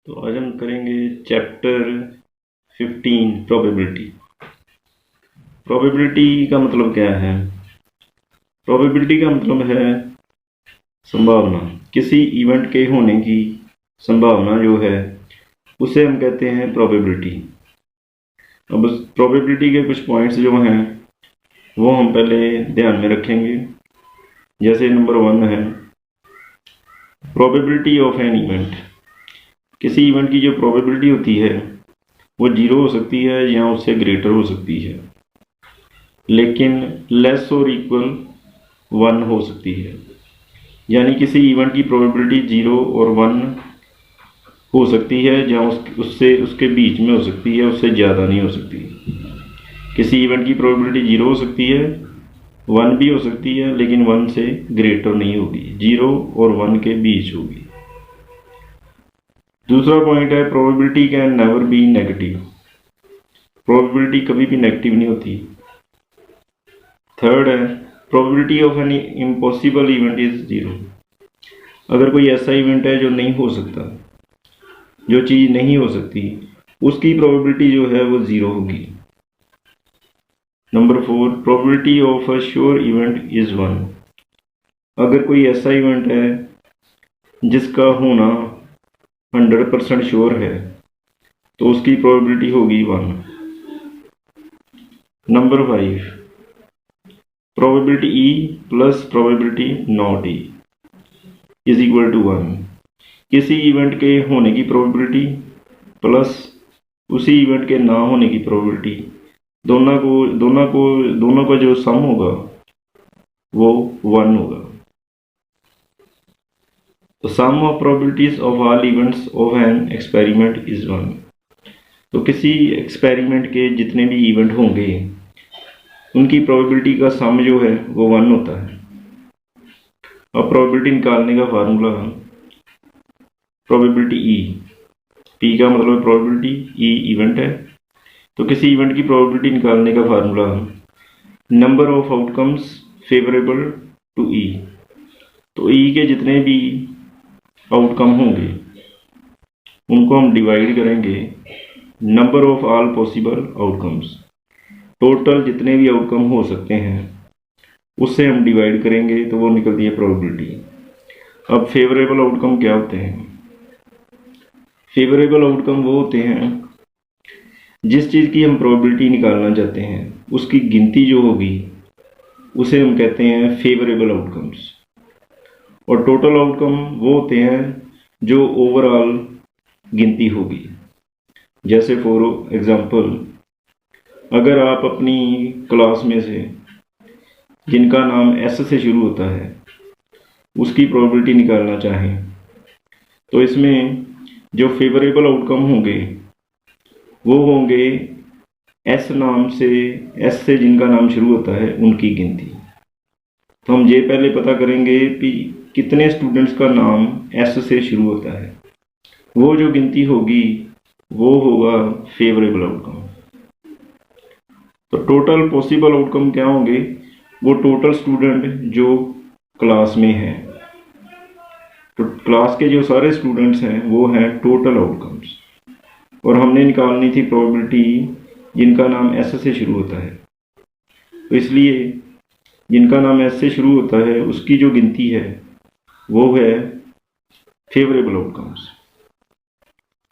तो आज हम करेंगे चैप्टर 15 प्रोबेबिलिटी। प्रोबेबिलिटी का मतलब क्या है? प्रोबेबिलिटी का मतलब है संभावना। किसी इवेंट के होने की संभावना जो है उसे हम कहते हैं प्रोबेबिलिटी। अब उस प्रोबेबिलिटी के कुछ पॉइंट्स जो हैं वो हम पहले ध्यान में रखेंगे। जैसे नंबर 1 है प्रोबेबिलिटी ऑफ एन इवेंट। किसी इवेंट की जो प्रोबेबिलिटी होती है वो 0 हो सकती है या उससे ग्रेटर हो सकती है, लेकिन लेस और इक्वल 1 हो सकती है। यानी किसी इवेंट की प्रोबेबिलिटी 0 और 1 हो सकती है, जहाँ उससे उसके बीच में हो सकती है, उससे ज़्यादा नहीं हो सकती। किसी इवेंट की प्रोबेबिलिटी 0 हो सकती है, 1 भी हो सकती है, लेकिन 1 से ग्रेटर नहीं होगी, 0 और 1 के बीच होगी। दूसरा पॉइंट है probability can never be negative. Probability कभी भी नेगेटिव नहीं होती। थर्ड है probability of an impossible event is 0। अगर कोई ऐसा इवेंट है जो नहीं हो सकता, जो चीज़ नहीं हो सकती, उसकी प्रोबेबिलिटी जो है वो 0 होगी। Number 4 probability of a sure event is 1। अगर कोई ऐसा इवेंट है जिसका होना 100% श्योर है तो उसकी प्रोबेबिलिटी होगी 1। Number 5 probability E plus probability not E is equal to 1। किसी इवेंट के होने की प्रोबेबिलिटी प्लस उसी इवेंट के ना होने की प्रोबेबिलिटी, दोनों का जो सम होगा वो 1 होगा। तो sum of probabilities of all events of an experiment is 1। तो किसी एक्सपेरिमेंट के जितने भी इवेंट होंगे उनकी प्रोबेबिलिटी का सम जो है वो 1 होता है। अब प्रोबेबिलिटी निकालने का फार्मूला, प्रोबेबिलिटी ई, पी का मतलब प्रोबेबिलिटी, ई इवेंट है, तो किसी इवेंट की प्रोबेबिलिटी निकालने का formula number of outcomes favourable to E. तो ई के जितने भी आउटकम होंगे उनको हम डिवाइड करेंगे number of all possible outcomes. Total जितने भी आउटकम हो सकते हैं उससे हम डिवाइड करेंगे तो वो निकलती है प्रोबेबिलिटी। अब फेवरेबल आउटकम क्या होते हैं? फेवरेबल आउटकम वो होते हैं जिस चीज़ की हम प्रोबेबिलिटी निकालना चाहते हैं उसकी गिनती जो होगी उसे हम कहते हैं फेवरेबल आउटकम्स। और टोटल आउटकम वो होते हैं जो ओवरऑल गिनती होगी। जैसे फॉर एग्जांपल, अगर आप अपनी क्लास में से जिनका नाम एस से शुरू होता है उसकी प्रोबेबिलिटी निकालना चाहें तो इसमें जो फेवरेबल आउटकम होंगे वो होंगे एस से जिनका नाम शुरू होता है उनकी गिनती। तो हम ये पहले पता करेंगे कि कितने स्टूडेंट्स का नाम एस से शुरू होता है, वो जो गिनती होगी वो होगा फेवरेबल आउटकम। तो टोटल पॉसिबल आउटकम क्या होंगे? वो टोटल स्टूडेंट जो क्लास में हैं, तो क्लास के जो सारे स्टूडेंट्स हैं वो हैं टोटल आउटकम्स। और हमने निकालनी थी प्रोबेबिलिटी जिनका नाम एस से शुरू होता है, तो इसलिए जिनका नाम एस से शुरू होता है उसकी जो गिनती है वो है फेवरेबल आउटकम्स।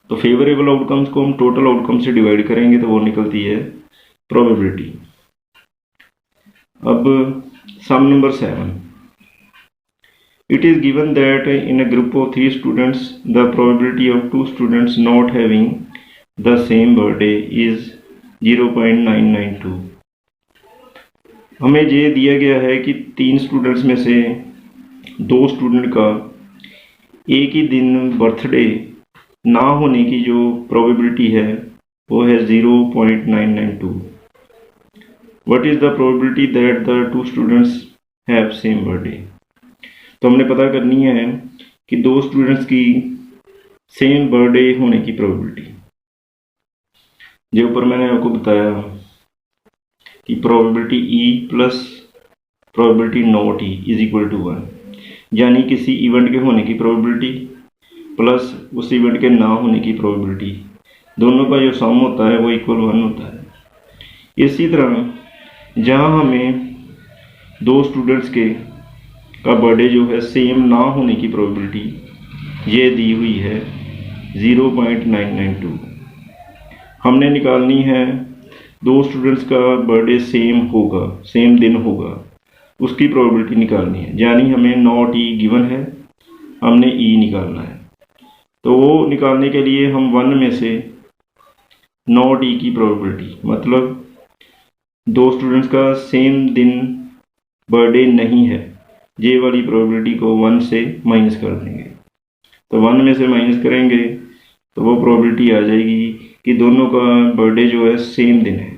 तो फेवरेबल आउटकम्स को हम टोटल आउटकम से डिवाइड करेंगे तो वो निकलती है प्रोबेबिलिटी। अब सम number 7, it is given that in a group of 3 students the probability of 2 students not having the same birthday is 0.992। हमें ये दिया गया है कि 3 स्टूडेंट्स में से 2 स्टूडेंट का एक ही दिन बर्थडे ना होने की जो प्रोबेबिलिटी है वो है 0.992। What is the probability that the 2 students have same birthday? तो हमने पता करनी है कि 2 स्टूडेंट्स की सेम बर्थडे होने की प्रोबेबिलिटी। जो ऊपर मैंने आपको बताया कि probability E plus probability not E is equal to 1, यानी किसी इवेंट के होने की प्रोबेबिलिटी प्लस उस इवेंट के ना होने की प्रोबेबिलिटी, दोनों का जो सम होता है वो इक्वल 1 होता है। इसी तरह जहाँ हमें दो स्टूडेंट्स का बर्थडे जो है सेम ना होने की प्रोबेबिलिटी ये दी हुई है 0.992। हमने निकालनी है दो स्टूडेंट्स का बर्थडे सेम होगा, सेम दिन होगा, उसकी प्रोबेबिलिटी निकालनी है। यानी हमें नॉट ई गिवन है, हमने ई निकालना है। तो वो निकालने के लिए हम 1 में से नॉट ई की प्रोबेबिलिटी, मतलब दो स्टूडेंट्स का सेम दिन बर्थडे नहीं है, ये वाली प्रोबेबिलिटी को 1 से माइनस कर देंगे। तो 1 में से माइनस करेंगे तो वो प्रोबेबिलिटी आ जाएगी कि दोनों का बर्थडे जो है सेम दिन है।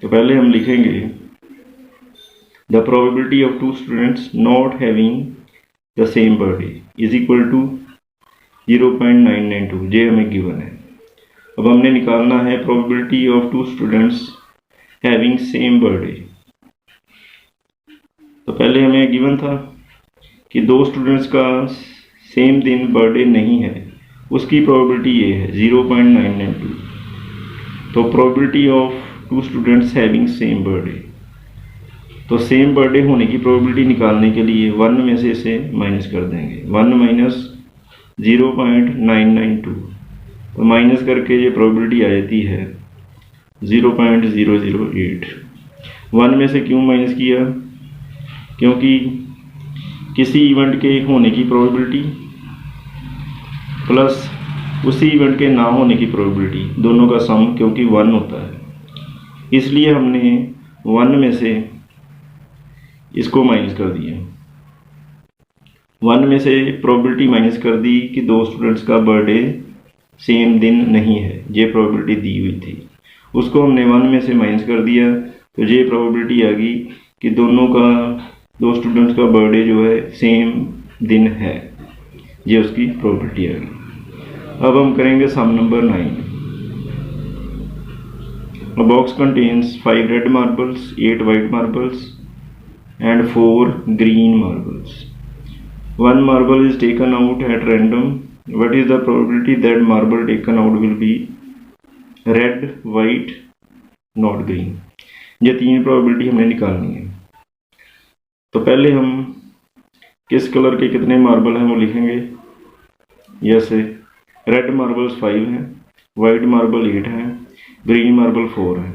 तो पहले हम लिखेंगे the probability of two students not having the same birthday is equal to 0.992, ये हमें गिवन है। अब हमने निकालना है probability of two students having same birthday. तो पहले हमें गिवन था कि दो स्टूडेंट्स का सेम दिन बर्थडे नहीं है, उसकी प्रोबेबिलिटी ये है 0.992। तो probability of two students having same birthday, तो सेम बर्थडे होने की प्रोबेबिलिटी निकालने के लिए 1 में से इसे माइनस कर देंगे। 1 माइनस 0.992, तो माइनस करके ये प्रोबेबिलिटी आ जाती है 0.008। 1 में से क्यों माइनस किया? क्योंकि किसी इवेंट के होने की प्रोबेबिलिटी प्लस उसी इवेंट के ना होने की प्रोबेबिलिटी, दोनों का सम क्योंकि 1 होता है, इसलिए हमने 1 में से इसको माइनस कर दिया। 1 में से प्रोबेबिलिटी माइनस कर दी कि दो स्टूडेंट्स का बर्थडे सेम दिन नहीं है, ये प्रोबेबिलिटी दी हुई थी, उसको हमने 1 में से माइनस कर दिया। तो ये प्रोबेबिलिटी आ गई कि दो स्टूडेंट्स का बर्थडे जो है सेम दिन है, ये उसकी प्रोबेबिलिटी आ गई। अब हम करेंगे सम number 9। A box contains 5 red marbles, 8 white marbles and 4 green marbles. One marble is taken out at random. What is the probability that marble taken out will be red, white, not green? ये 3 probability हमने निकालनी है। तो पहले हम किस colour के कितने मार्बल हैं वो लिखेंगे। जैसे रेड मार्बल्स 5 हैं, वाइट मार्बल 8 हैं, ग्रीन मार्बल 4 हैं।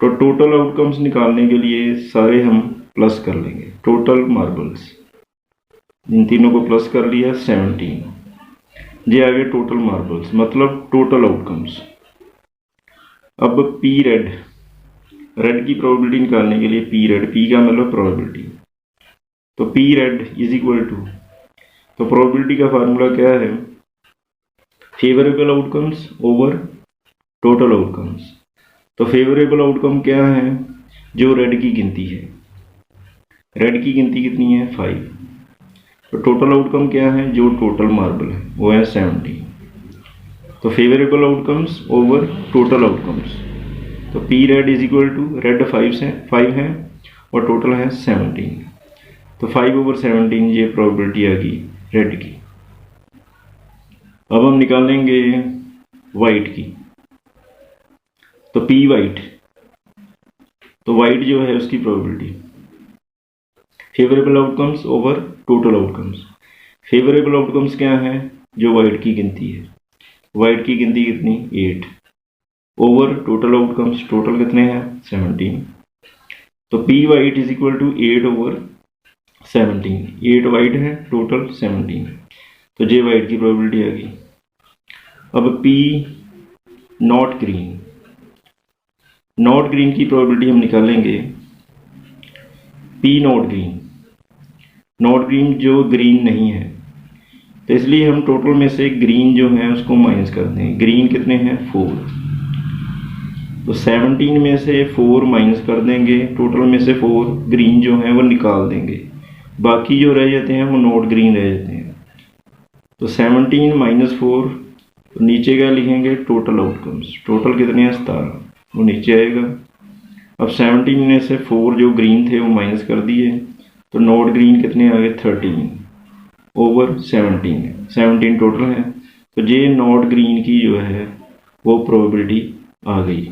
तो टोटल आउटकम्स निकालने के लिए सारे हम प्लस कर लेंगे। टोटल मार्बल्स, इन तीनों को प्लस कर लिया 17। ये आ गए टोटल मार्बल्स, मतलब टोटल आउटकम्स। अब पी रेड की प्रोबेबिलिटी निकालने के लिए पी का मतलब प्रोबेबिलिटी, तो P red is equal to, तो प्रोबेबिलिटी का फार्मूला क्या है? Favourable outcomes over total outcomes. तो फेवरेबल आउटकम क्या है? जो रेड की गिनती है, रेड की गिनती कितनी है? 5। तो टोटल आउटकम क्या है? जो टोटल मार्बल है वो है 17। तो favourable outcomes over total outcomes, तो P red is equal to, red 5 है और टोटल है 17, तो 5/17 ये प्रोबेबिलिटी आ गई रेड की। अब हम निकालेंगे वाइट की, तो पी वाइट, तो वाइट जो है उसकी probability favourable outcomes over total outcomes. Favourable outcomes क्या है? जो वाइट की गिनती है, वाइट की गिनती कितनी? 8 ओवर टोटल आउटकम्स, टोटल कितने हैं? 17। तो P white is equal to 8/17। 8 white है, टोटल 17, तो जे वाइट की प्रोबेबिलिटी आ गई। अब P not green, not green की प्रोबेबिलिटी हम निकालेंगे। P not green, not green जो ग्रीन नहीं है, तो इसलिए हम टोटल में से ग्रीन जो है उसको माइनस कर देंगे। ग्रीन कितने हैं? 4, तो 17 में से 4 माइनस कर देंगे, टोटल में से 4 ग्रीन जो है वो निकाल देंगे, बाकी जो रह जाते हैं वो नॉट ग्रीन रह जाते हैं। तो 17 माइनस 4, तो नीचे क्या लिखेंगे? टोटल आउटकम्स, टोटल कितने हैं? 17, वो नीचे आएगा। अब 17 में से 4 जो ग्रीन थे वो माइनस कर दिए, तो नॉट ग्रीन कितने आ गए? 13 ओवर 17 है, 17 टोटल है। तो जे नॉट ग्रीन की जो है वो प्रोबेबिलिटी आ गई।